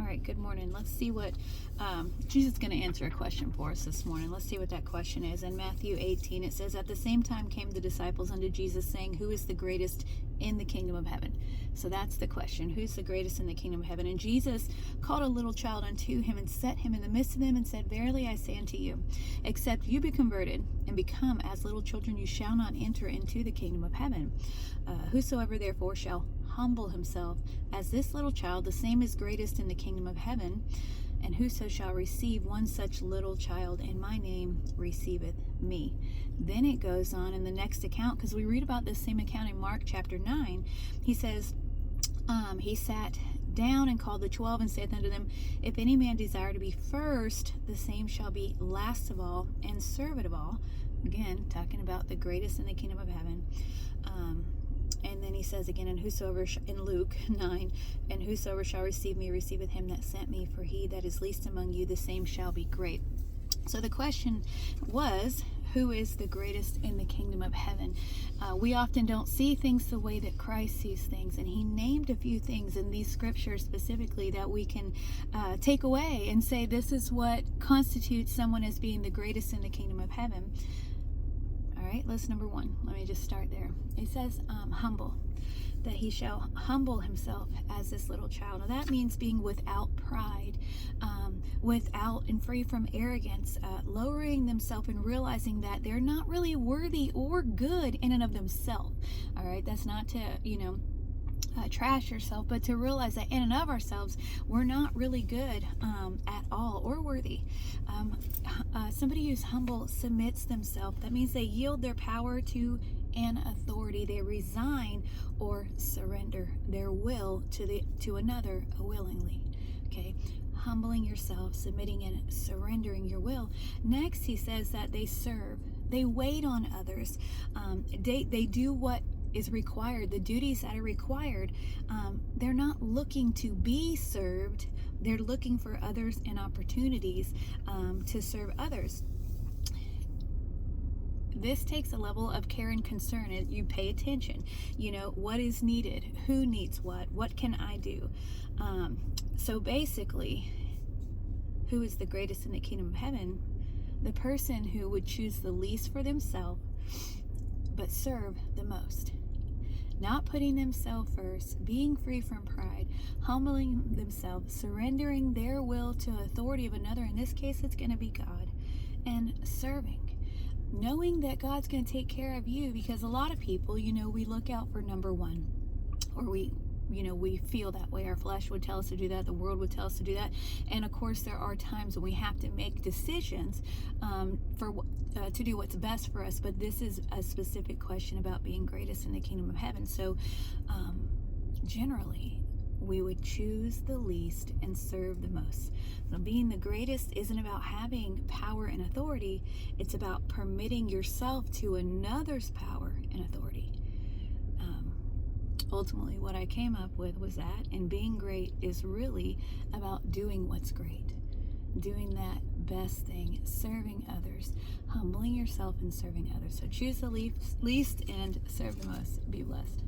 All right, good morning. Let's see what Jesus is going to answer a question for us this morning. Let's see what that question is. In Matthew 18, it says, "At the same time came the disciples unto Jesus, saying, Who is the greatest in the kingdom of heaven?" So that's the question. Who's the greatest in the kingdom of heaven? And Jesus called a little child unto him and set him in the midst of them and said, Verily I say unto you, except you be converted and become as little children, you shall not enter into the kingdom of heaven. Whosoever therefore shall humble himself as this little child, the same is greatest in the kingdom of heaven. And whoso shall receive one such little child in my name receiveth me. Then it goes on in the next account, because we read about this same account in Mark chapter 9. He says, he sat down and called the 12 and saith unto them, If any man desire to be first, the same shall be last of all and servant of all. Again, talking about the greatest in the kingdom of heaven. And then he says again, in Luke 9, and whosoever shall receive me receiveth him that sent me, for he that is least among you, the same shall be great. So the question was, who is the greatest in the kingdom of heaven? We often don't see things the way that Christ sees things, and he named a few things in these scriptures specifically that we can take away and say this is what constitutes someone as being the greatest in the kingdom of heaven. All right, list number one. Let me just start there. It says humble, that he shall humble himself as this little child. Now that means being without pride, without and free from arrogance, lowering themselves and realizing that they're not really worthy or good in and of themselves. All right, that's not to, trash yourself, but to realize that in and of ourselves, we're not really good at all or worthy. Somebody who's humble submits themselves. That means they yield their power to an authority. They resign or surrender their will to another willingly. Okay, humbling yourself, submitting and surrendering your will. Next, he says that they serve. They wait on others. They do what is required, the duties that are required. They're not looking to be served. They're looking for others and opportunities to serve others. This takes a level of care and concern, and you pay attention. What is needed, who needs what can I do? So basically, who is the greatest in the kingdom of heaven? The person who would choose the least for themselves, but serve the most. Not putting themselves first, being free from pride, humbling themselves, surrendering their will to authority of another. In this case, it's going to be God, and serving. Knowing that God's going to take care of you, because a lot of people, we look out for number one, or we feel that way. Our flesh would tell us to do that. The world would tell us to do that. And of course, there are times when we have to make decisions to do what's best for us. But this is a specific question about being greatest in the kingdom of heaven. So generally, we would choose the least and serve the most. So being the greatest isn't about having power and authority. It's about permitting yourself to another's power and authority. Ultimately, what I came up with was that, and being great is really about doing what's great, doing that best thing, serving others, humbling yourself and serving others. So choose the least and serve the most. Be blessed.